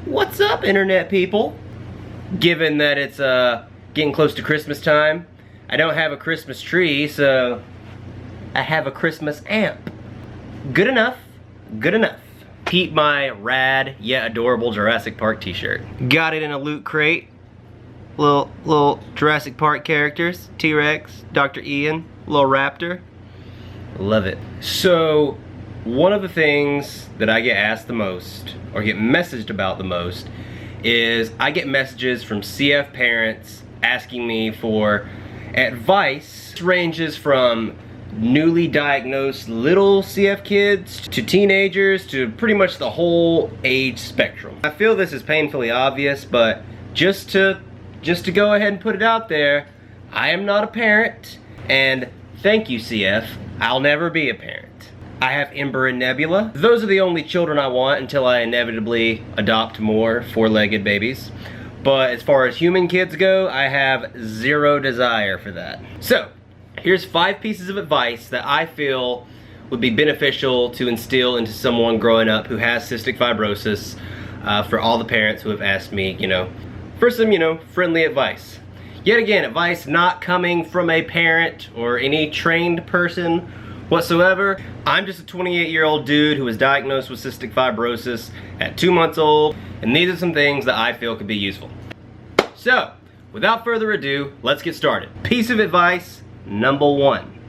What's up, internet people? Given that it's getting close to Christmas time, I don't have a Christmas tree, so I have a Christmas amp. Good enough, good enough. Keep my rad yet adorable Jurassic Park t-shirt. Got it in a loot crate. Little Jurassic Park characters. T-Rex, Dr. Ian, little raptor. Love it. So, one of the things that I get asked the most, or get messaged about the most, is I get messages from CF parents asking me for advice. It ranges from newly diagnosed little CF kids to teenagers to pretty much the whole age spectrum. I feel this is painfully obvious, but just to go ahead and put it out there, I am not a parent, and thank you, CF, I'll never be a parent. I have Ember and Nebula. Those are the only children I want until I inevitably adopt more four-legged babies. But as far as human kids go, I have zero desire for that. So, here's 5 pieces of advice that I feel would be beneficial to instill into someone growing up who has cystic fibrosis, for all the parents who have asked me, for some, friendly advice. Yet again, advice not coming from a parent or any trained person whatsoever. I'm just a 28-year-old dude who was diagnosed with cystic fibrosis at 2 months old, and these are some things that I feel could be useful. So, without further ado, let's get started. Piece of advice number 1.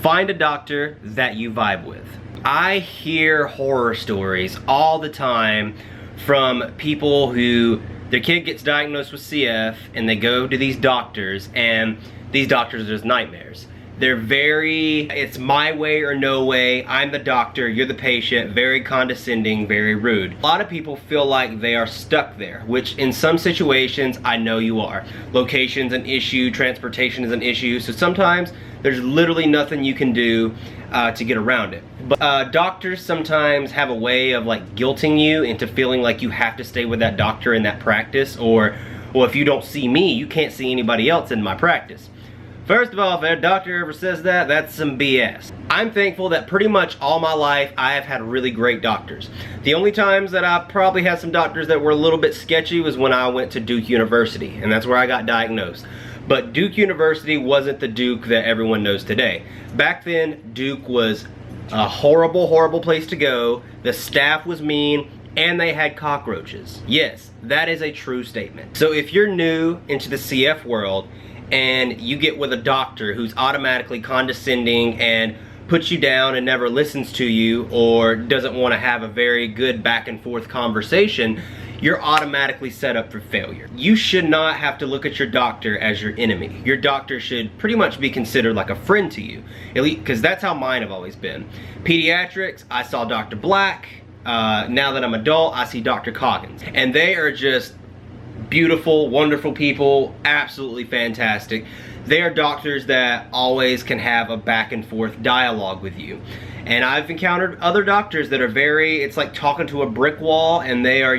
Find a doctor that you vibe with. I hear horror stories all the time from people who their kid gets diagnosed with CF and they go to these doctors, and these doctors are just nightmares. They're it's my way or no way, I'm the doctor, you're the patient, very condescending, very rude. A lot of people feel like they are stuck there, which in some situations, I know you are. Location's an issue, transportation is an issue, so sometimes there's literally nothing you can do to get around it. But doctors sometimes have a way of guilting you into feeling like you have to stay with that doctor in that practice, or, well, if you don't see me, you can't see anybody else in my practice. First of all, if a doctor ever says that, that's some BS. I'm thankful that pretty much all my life I have had really great doctors. The only times that I probably had some doctors that were a little bit sketchy was when I went to Duke University, and that's where I got diagnosed. But Duke University wasn't the Duke that everyone knows today. Back then, Duke was a horrible, horrible place to go. The staff was mean, and they had cockroaches. Yes, that is a true statement. So if you're new into the CF world, and you get with a doctor who's automatically condescending and puts you down and never listens to you, or doesn't want to have a very good back and forth conversation, you're automatically set up for failure. You should not have to look at your doctor as your enemy. Your doctor should pretty much be considered like a friend to you, because that's how mine have always been. Pediatrics, I saw Dr. Black. Now that I'm adult, I see Dr. Coggins, and they are just beautiful, wonderful people, absolutely fantastic. They are doctors that always can have a back and forth dialogue with you. And I've encountered other doctors that are it's like talking to a brick wall, and they are,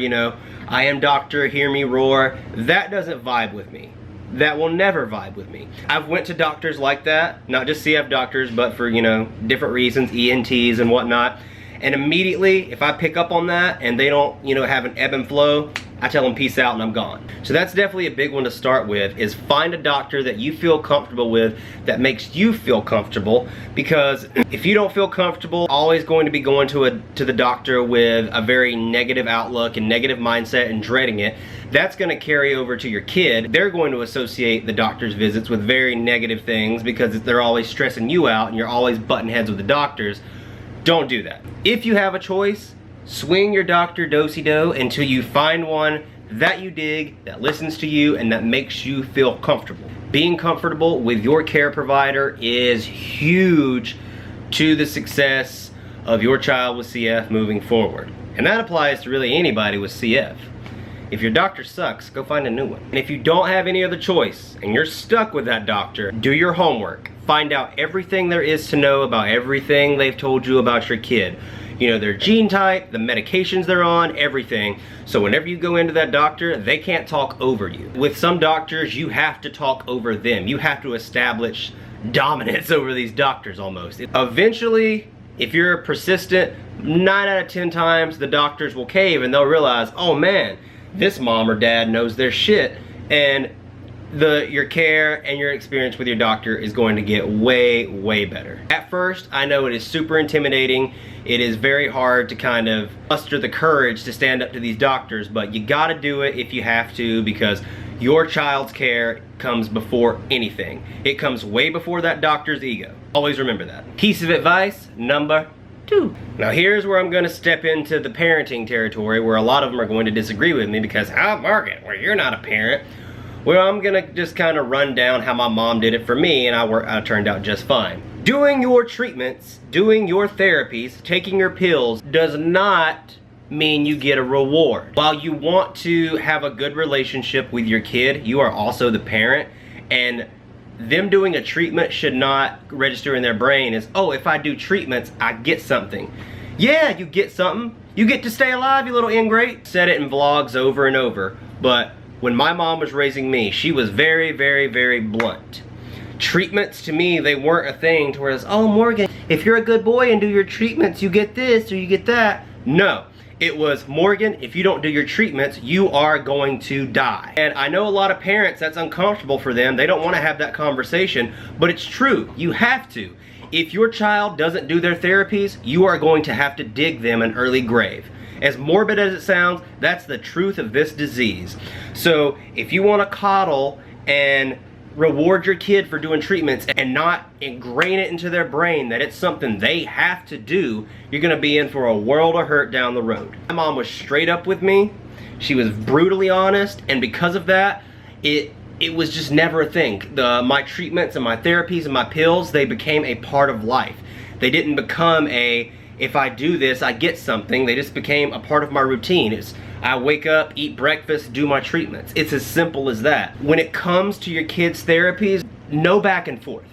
I am doctor, hear me roar. That doesn't vibe with me. That will never vibe with me. I've went to doctors like that, not just CF doctors, but for, different reasons, ENTs and whatnot. And immediately, if I pick up on that and they don't, have an ebb and flow, I tell them peace out and I'm gone. So that's definitely a big one to start with, is find a doctor that you feel comfortable with, that makes you feel comfortable. Because if you don't feel comfortable, always going to be going to the doctor with a very negative outlook and negative mindset and dreading it, that's going to carry over to your kid. They're going to associate the doctor's visits with very negative things because they're always stressing you out and you're always butting heads with the doctors. Don't do that. If you have a choice, swing your doctor do-si-do until you find one that you dig, that listens to you, and that makes you feel comfortable. Being comfortable with your care provider is huge to the success of your child with CF moving forward. And that applies to really anybody with CF. If your doctor sucks, go find a new one. And if you don't have any other choice and you're stuck with that doctor, do your homework. Find out everything there is to know about everything they've told you about your kid. Their gene type, the medications they're on, everything. So whenever you go into that doctor, they can't talk over you. With some doctors, you have to talk over them. You have to establish dominance over these doctors almost. Eventually, If you're persistent, 9 out of 10 times the doctors will cave and they'll realize, oh man, this mom or dad knows their shit, and your care and your experience with your doctor is going to get way, way better. At first, I know it is super intimidating. It is very hard to kind of muster the courage to stand up to these doctors, but you gotta do it if you have to, because your child's care comes before anything. It comes way before that doctor's ego. Always remember that. Piece of advice number 2. Now here's where I'm gonna step into the parenting territory where a lot of them are going to disagree with me because, how, Morgan, well, you're not a parent. Well, I'm gonna just kind of run down how my mom did it for me, and I turned out just fine. Doing your treatments, doing your therapies, taking your pills does not mean you get a reward. While you want to have a good relationship with your kid, you are also the parent, and them doing a treatment should not register in their brain as, oh, if I do treatments, I get something. Yeah, you get something. You get to stay alive, you little ingrate. Said it in vlogs over and over, but when my mom was raising me, she was very, very, very blunt. Treatments to me, they weren't a thing to where it's, oh, Morgan, if you're a good boy and do your treatments, you get this or you get that. No, it was, Morgan, if you don't do your treatments, you are going to die. And I know a lot of parents, that's uncomfortable for them. They don't want to have that conversation, but it's true. You have to. If your child doesn't do their therapies, you are going to have to dig them an early grave. As morbid as it sounds, that's the truth of this disease. So if you want to coddle and reward your kid for doing treatments and not ingrain it into their brain that it's something they have to do, you're going to be in for a world of hurt down the road. My mom was straight up with me. She was brutally honest, and because of that, it was just never a thing. My treatments and my therapies and my pills, they became a part of life. They didn't become a, if I do this, I get something. They just became a part of my routine. I wake up, eat breakfast, do my treatments. It's as simple as that. When it comes to your kids' therapies, no back and forth.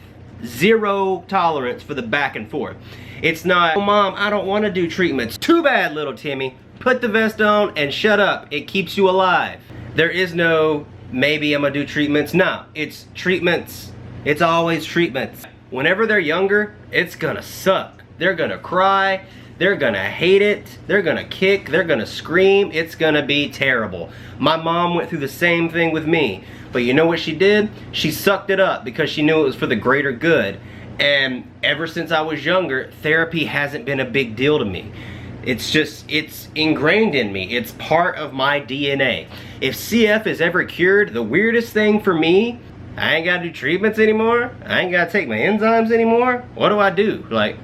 Zero tolerance for the back and forth. It's not, oh, Mom, I don't want to do treatments. Too bad, little Timmy. Put the vest on and shut up. It keeps you alive. There is no, maybe I'm gonna do treatments. No, it's treatments. It's always treatments. Whenever they're younger, it's gonna suck. They're gonna cry, they're gonna hate it, they're gonna kick, they're gonna scream, it's gonna be terrible. My mom went through the same thing with me, but you know what she did? She sucked it up because she knew it was for the greater good. And ever since I was younger, therapy hasn't been a big deal to me. It's ingrained in me. It's part of my DNA. If CF is ever cured, the weirdest thing for me, I ain't gotta do treatments anymore, I ain't gotta take my enzymes anymore. What do I do? Like,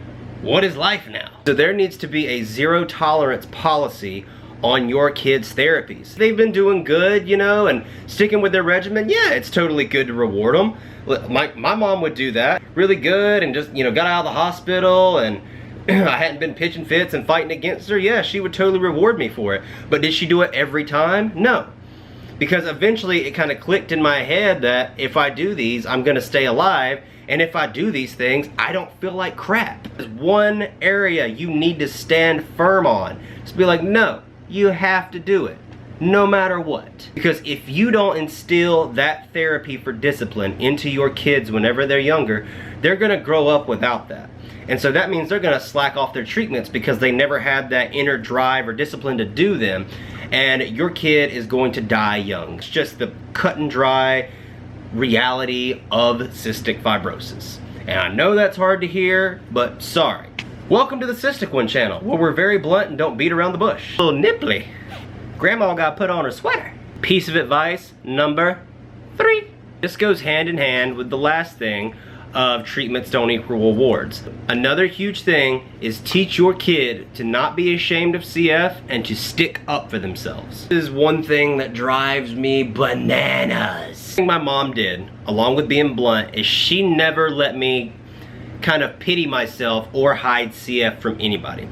what is life now? So there needs to be a zero tolerance policy on your kids' therapies. They've been doing good, you know, and sticking with their regimen. Yeah, it's totally good to reward them. My mom would do that. Really good, and just, you know, got out of the hospital and I hadn't been pitching fits and fighting against her. Yeah, she would totally reward me for it. But did she do it every time? No. Because eventually it kind of clicked in my head that if I do these, I'm gonna stay alive. And if I do these things, I don't feel like crap. There's one area you need to stand firm on. Just be like, no, you have to do it, no matter what. Because if you don't instill that therapy for discipline into your kids whenever they're younger, they're gonna grow up without that. And so that means they're gonna slack off their treatments because they never had that inner drive or discipline to do them. And your kid is going to die young. It's just the cut and dry reality of cystic fibrosis. And I know that's hard to hear, but sorry. Welcome to the Cystic One channel, where we're very blunt and don't beat around the bush. A little nipply. Grandma got put on her sweater. Piece of advice number 3. This goes hand in hand with the last thing of treatments don't equal rewards. Another huge thing is teach your kid to not be ashamed of CF and to stick up for themselves. This is one thing that drives me bananas. The thing my mom did, along with being blunt, is she never let me kind of pity myself or hide CF from anybody.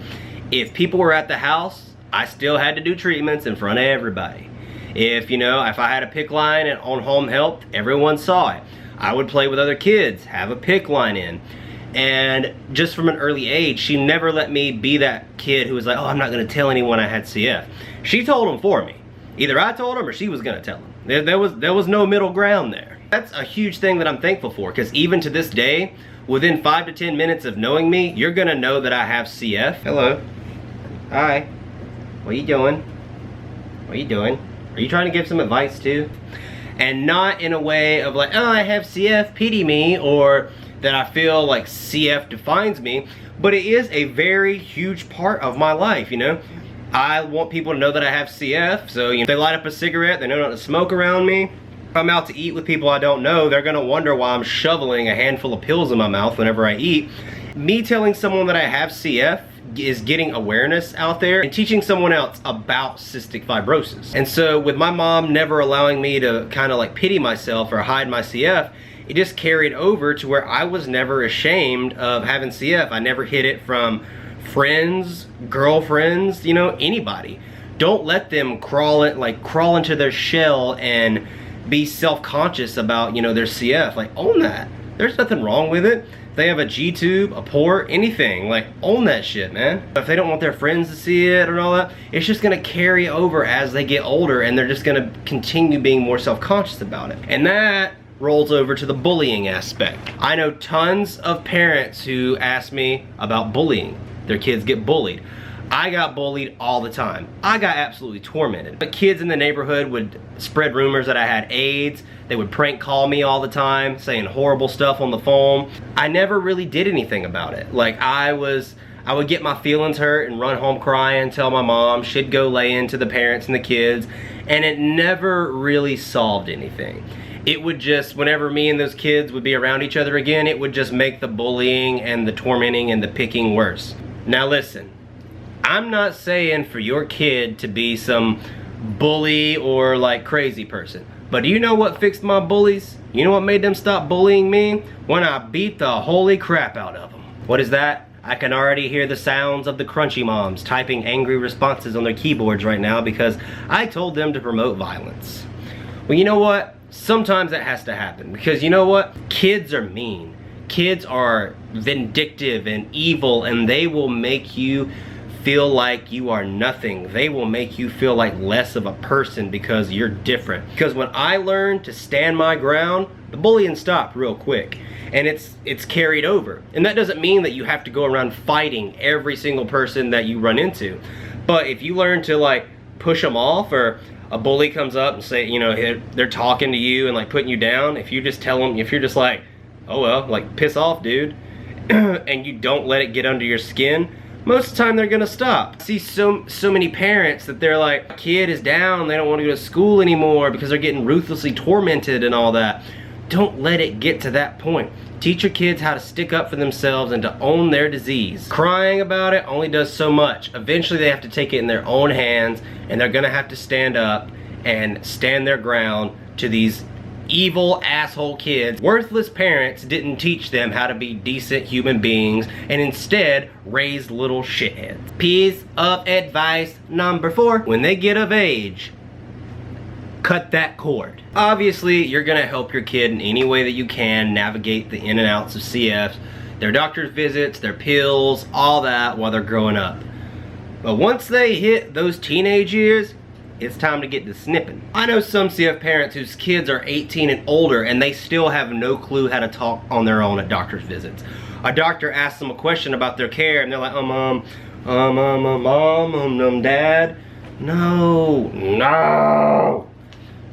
If people were at the house, I still had to do treatments in front of everybody. If, you know, if I had a PICC line on home health, everyone saw it. I would play with other kids, have a PICC line in. And just from an early age, she never let me be that kid who was like, oh, I'm not gonna tell anyone I had CF. She told them for me. Either I told them or she was gonna tell them. There was no middle ground there. That's a huge thing that I'm thankful for, because even to this day, within 5 to 10 minutes of knowing me, you're gonna know that I have CF. Hello. Hi. What are you doing? What are you doing? Are you trying to give some advice too? And not in a way of like, oh, I have CF, pity me, or that I feel like CF defines me, but it is a very huge part of my life, you know? I want people to know that I have CF, so you know, if they light up a cigarette, they know not to smoke around me. If I'm out to eat with people I don't know, they're gonna wonder why I'm shoveling a handful of pills in my mouth whenever I eat. Me telling someone that I have CF is getting awareness out there and teaching someone else about cystic fibrosis. And so with my mom never allowing me to kind of like pity myself or hide my CF, it just carried over to where I was never ashamed of having CF. I never hid it from friends, girlfriends, you know, anybody. Don't let them crawl into their shell and be self-conscious about, you know, their CF. Like, own that. There's nothing wrong with it. If they have a G-tube, a port, anything, like, own that shit, man. If they don't want their friends to see it and all that, it's just gonna carry over as they get older, and they're just gonna continue being more self-conscious about it. And that rolls over to the bullying aspect. I know tons of parents who ask me about bullying. Their kids get bullied. I got bullied all the time. I got absolutely tormented. But kids in the neighborhood would spread rumors that I had AIDS. They would prank call me all the time, saying horrible stuff on the phone. I never really did anything about it. Like, I would get my feelings hurt and run home crying, tell my mom. She'd go lay into the parents and the kids, and it never really solved anything. It would just, whenever me and those kids would be around each other again, it would just make the bullying and the tormenting and the picking worse. Now listen, I'm not saying for your kid to be some bully or like crazy person, but do you know what fixed my bullies? You know what made them stop bullying me? When I beat the holy crap out of them. What is that? I can already hear the sounds of the crunchy moms typing angry responses on their keyboards right now because I told them to promote violence. Well, you know what? Sometimes that has to happen because you know what? Kids are mean. Kids are vindictive and evil, and they will make you feel like you are nothing. They will make you feel like less of a person because you're different. Because when I learned to stand my ground, the bullying stopped real quick. And it's carried over. And that doesn't mean that you have to go around fighting every single person that you run into. But if you learn to like push them off, or a bully comes up and say, you know, they're talking to you and like putting you down, if you just tell them, if you're just like, oh well, like piss off dude, and you don't let it get under your skin, most of the time they're gonna stop. I see so many parents that they're like, kid is down, they don't want to go to school anymore because they're getting ruthlessly tormented and all that. Don't let it get to that point. Teach your kids how to stick up for themselves and to own their disease. Crying about it only does so much. Eventually they have to take it in their own hands, and they're gonna have to stand up and stand their ground to these evil asshole kids. Worthless parents didn't teach them how to be decent human beings and instead raised little shitheads. Piece of advice number 4. When they get of age, cut that cord. Obviously, you're gonna help your kid in any way that you can navigate the in and outs of CFs, their doctor's visits, their pills, all that while they're growing up. But once they hit those teenage years, it's time to get to snipping. I know some CF parents whose kids are 18 and older and they still have no clue how to talk on their own at doctor's visits. A doctor asks them a question about their care and they're like, mom, dad. No.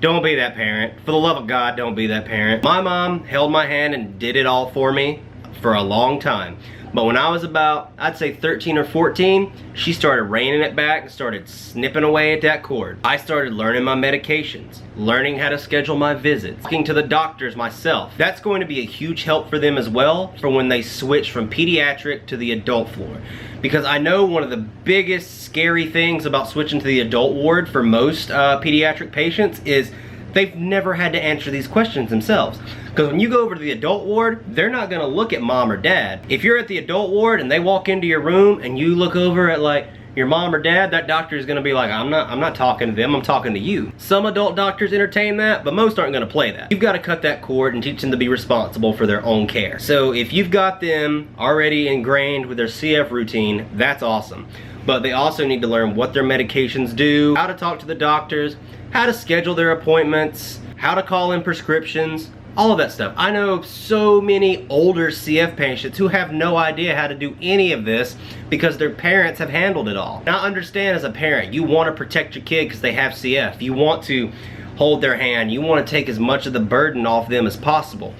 Don't be that parent. For the love of God, don't be that parent. My mom held my hand and did it all for me for a long time. But when I was about, I'd say 13 or 14, she started reining it back and started snipping away at that cord. I started learning my medications, learning how to schedule my visits, talking to the doctors myself. That's going to be a huge help for them as well for when they switch from pediatric to the adult floor. Because I know one of the biggest scary things about switching to the adult ward for most pediatric patients is they've never had to answer these questions themselves. Because when you go over to the adult ward, they're not gonna look at mom or dad. If you're at the adult ward and they walk into your room and you look over at like your mom or dad, that doctor is gonna be like, I'm not talking to them, I'm talking to you. Some adult doctors entertain that, but most aren't gonna play that. You've gotta cut that cord and teach them to be responsible for their own care. So if you've got them already ingrained with their CF routine, that's awesome. But they also need to learn what their medications do, how to talk to the doctors, how to schedule their appointments, how to call in prescriptions, all of that stuff. I know so many older CF patients who have no idea how to do any of this because their parents have handled it all. Now understand, as a parent, you want to protect your kid because they have CF. You want to hold their hand. You want to take as much of the burden off them as possible.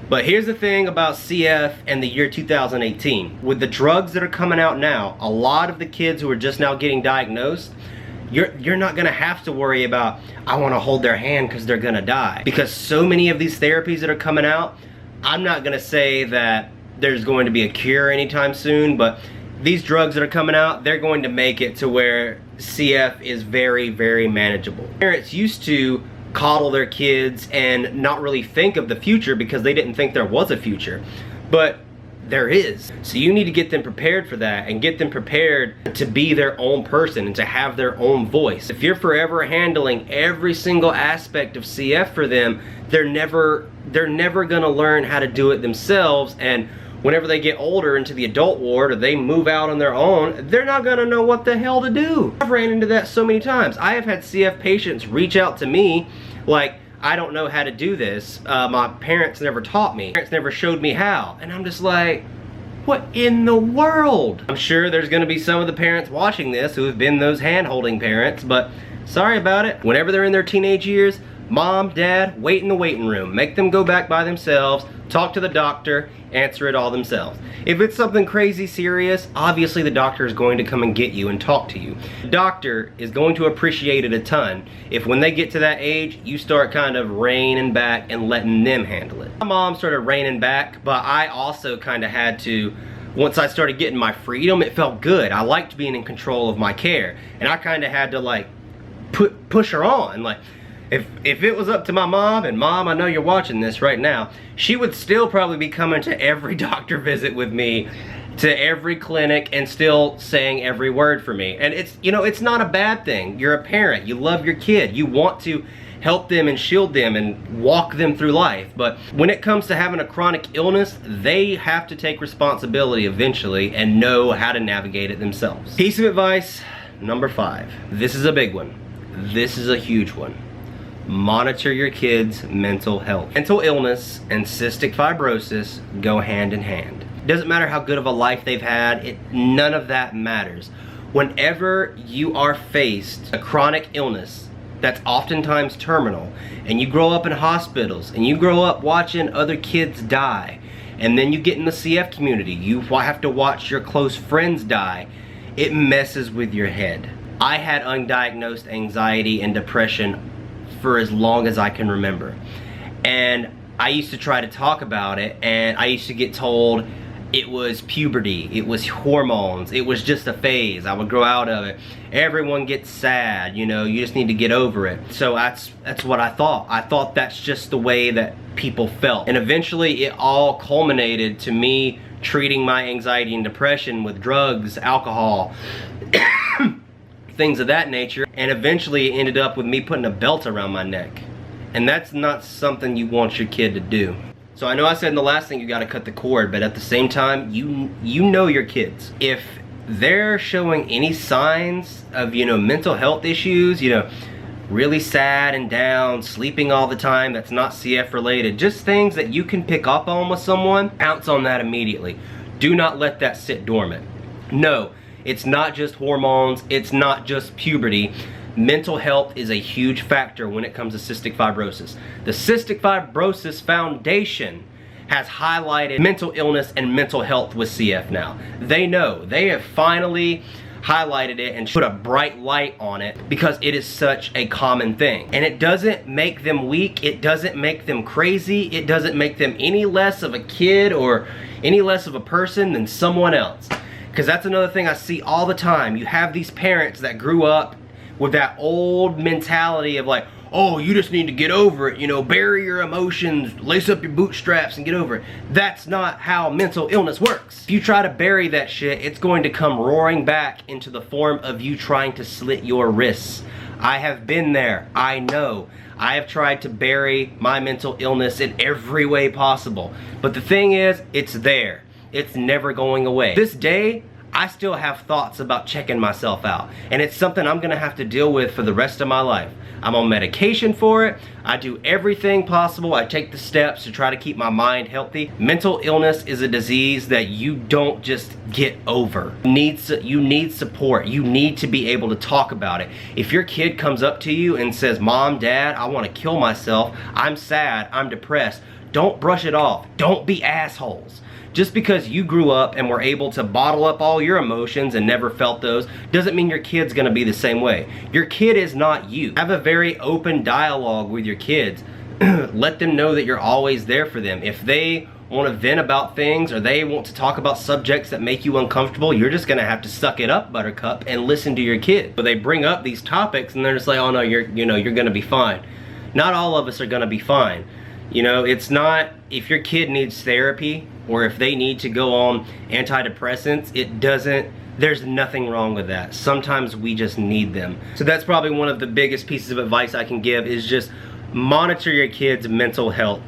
But here's the thing about CF and the year 2018. With the drugs that are coming out now, a lot of the kids who are just now getting diagnosed, you're not gonna have to worry about, I wanna hold their hand because they're gonna die. Because so many of these therapies that are coming out, I'm not gonna say that there's going to be a cure anytime soon, but these drugs that are coming out, they're going to make it to where CF is very, very manageable. Parents used to coddle their kids and not really think of the future because they didn't think there was a future. But there is. So you need to get them prepared for that and get them prepared to be their own person and to have their own voice. If you're forever handling every single aspect of CF for them, they're never gonna learn how to do it themselves, and whenever they get older into the adult ward or they move out on their own, they're not gonna know what the hell to do. I've ran into that so many times. I have had CF patients reach out to me like, I don't know how to do this. My parents never taught me. Parents never showed me how. And I'm just like, what in the world? I'm sure there's gonna be some of the parents watching this who have been those hand-holding parents, but sorry about it. Whenever they're in their teenage years, mom, dad, wait in the waiting room. Make them go back by themselves, talk to the doctor, answer it all themselves. If it's something crazy serious, obviously the doctor is going to come and get you and talk to you. The doctor is going to appreciate it a ton if when they get to that age, you start kind of reining back and letting them handle it. My mom started reining back, but I also kind of had to. Once I started getting my freedom, it felt good. I liked being in control of my care, and I kind of had to like push her on. Like, if it was up to my mom, and mom, I know you're watching this right now, she would still probably be coming to every doctor visit with me, to every clinic, and still saying every word for me. And it's, you know, it's not a bad thing. You're a parent, you love your kid, you want to help them and shield them and walk them through life. But when it comes to having a chronic illness, they have to take responsibility eventually and know how to navigate it themselves. Piece of advice number 5. This is a big one. This is a huge one. Monitor your kids' mental health. Mental illness and cystic fibrosis go hand in hand. Doesn't matter how good of a life they've had, none of that matters. Whenever you are faced a chronic illness that's oftentimes terminal, and you grow up in hospitals, and you grow up watching other kids die, and then you get in the CF community, you have to watch your close friends die, it messes with your head. I had undiagnosed anxiety and depression for as long as I can remember, and I used to try to talk about it, and I used to get told it was puberty, it was hormones, it was just a phase, I would grow out of it, everyone gets sad, you know, you just need to get over it. So that's what I thought that's just the way that people felt, and eventually it all culminated to me treating my anxiety and depression with drugs, alcohol, things of that nature, and eventually it ended up with me putting a belt around my neck. And that's not something you want your kid to do. So I know I said in the last thing you gotta cut the cord, but at the same time, you know your kids. If they're showing any signs of, you know, mental health issues, you know, really sad and down, sleeping all the time, that's not CF related, just things that you can pick up on with someone, pounce on that immediately. Do not let that sit dormant. No. It's not just hormones, it's not just puberty. Mental health is a huge factor when it comes to cystic fibrosis. The Cystic Fibrosis Foundation has highlighted mental illness and mental health with CF now. They know, they have finally highlighted it and put a bright light on it because it is such a common thing. And it doesn't make them weak, it doesn't make them crazy, it doesn't make them any less of a kid or any less of a person than someone else. Because that's another thing I see all the time. You have these parents that grew up with that old mentality of like, oh, you just need to get over it, you know, bury your emotions, lace up your bootstraps and get over it. That's not how mental illness works. If you try to bury that shit, it's going to come roaring back into the form of you trying to slit your wrists. I have been there, I know. I have tried to bury my mental illness in every way possible. But the thing is, it's there. It's never going away. This day, I still have thoughts about checking myself out. And it's something I'm gonna have to deal with for the rest of my life. I'm on medication for it. I do everything possible. I take the steps to try to keep my mind healthy. Mental illness is a disease that you don't just get over. You need support. You need to be able to talk about it. If your kid comes up to you and says, Mom, Dad, I want to kill myself. I'm sad. I'm depressed. Don't brush it off. Don't be assholes. Just because you grew up and were able to bottle up all your emotions and never felt those doesn't mean your kid's gonna be the same way. Your kid is not you. Have a very open dialogue with your kids. Let them know that you're always there for them. If they want to vent about things or they want to talk about subjects that make you uncomfortable, you're just gonna have to suck it up, Buttercup, and listen to your kid. But they bring up these topics and they're just like, oh no, you're gonna be fine. Not all of us are gonna be fine. You know, it's not, if your kid needs therapy or if they need to go on antidepressants, there's nothing wrong with that. Sometimes we just need them. So that's probably one of the biggest pieces of advice I can give, is just monitor your kids' mental health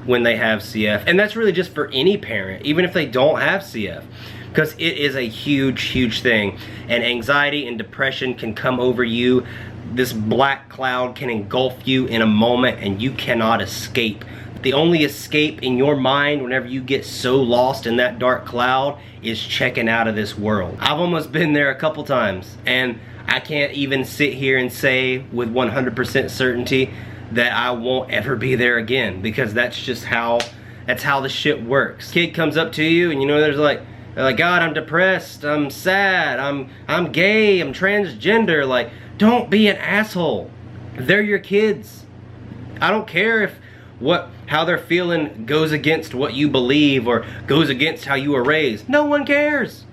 when they have CF. And that's really just for any parent, even if they don't have CF, because it is a huge, huge thing. And anxiety and depression can come over you. This black cloud can engulf you in a moment and you cannot escape. The only escape in your mind whenever you get so lost in that dark cloud is checking out of this world. I've almost been there a couple times, and I can't even sit here and say with 100% certainty that I won't ever be there again, because that's just how the shit works. Kid comes up to you and you know they're like, God, I'm depressed, I'm sad, I'm gay, I'm transgender. Like, don't be an asshole. They're your kids. I don't care if how they're feeling goes against what you believe or goes against how you were raised. No one cares.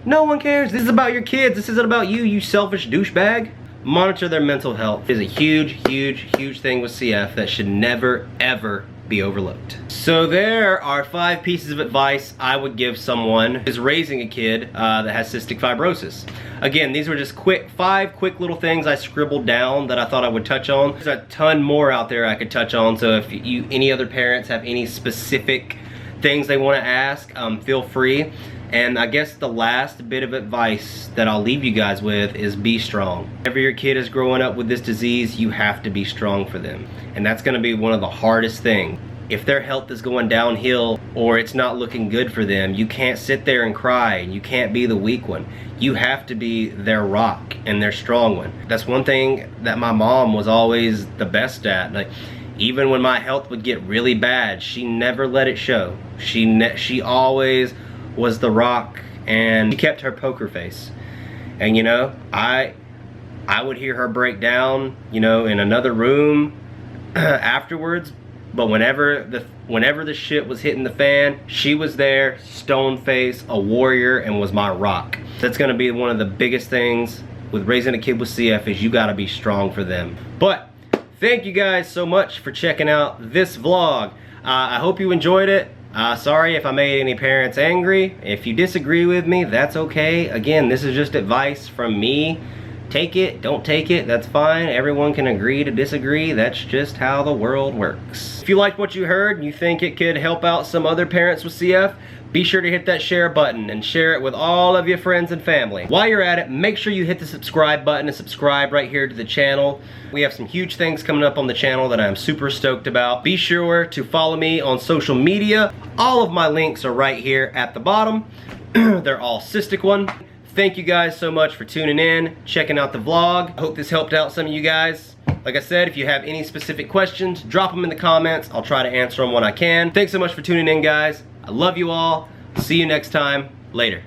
No one cares. This is about your kids. This isn't about you, you selfish douchebag. Monitor their mental health. It is a huge, huge, huge thing with CF that should never, ever be overlooked. So there are 5 pieces of advice I would give someone who is raising a kid that has cystic fibrosis. Again, these were just 5 quick little things I scribbled down that I thought I would touch on. There's a ton more out there I could touch on, so if any other parents have any specific things they want to ask, feel free. And I guess the last bit of advice that I'll leave you guys with is be strong. Whenever your kid is growing up with this disease, you have to be strong for them. And that's gonna be one of the hardest things. If their health is going downhill or it's not looking good for them, you can't sit there and cry and you can't be the weak one. You have to be their rock and their strong one. That's one thing that my mom was always the best at. Like, even when my health would get really bad, she never let it show. She always was the rock, and she kept her poker face. And you know, I would hear her break down, you know, in another room afterwards, but whenever the shit was hitting the fan, she was there, stone face, a warrior, and was my rock. That's gonna be one of the biggest things with raising a kid with CF, is you gotta be strong for them. But thank you guys so much for checking out this vlog. I hope you enjoyed it. Sorry if I made any parents angry. If you disagree with me, that's okay. Again, this is just advice from me. Take it, don't take it, that's fine. Everyone can agree to disagree. That's just how the world works. If you liked what you heard and you think it could help out some other parents with CF, be sure to hit that share button and share it with all of your friends and family. While you're at it, make sure you hit the subscribe button and subscribe right here to the channel. We have some huge things coming up on the channel that I'm super stoked about. Be sure to follow me on social media. All of my links are right here at the bottom. They're all Cystic One. Thank you guys so much for tuning in, checking out the vlog. I hope this helped out some of you guys. Like I said, if you have any specific questions, drop them in the comments. I'll try to answer them when I can. Thanks so much for tuning in, guys. I love you all. See you next time. Later.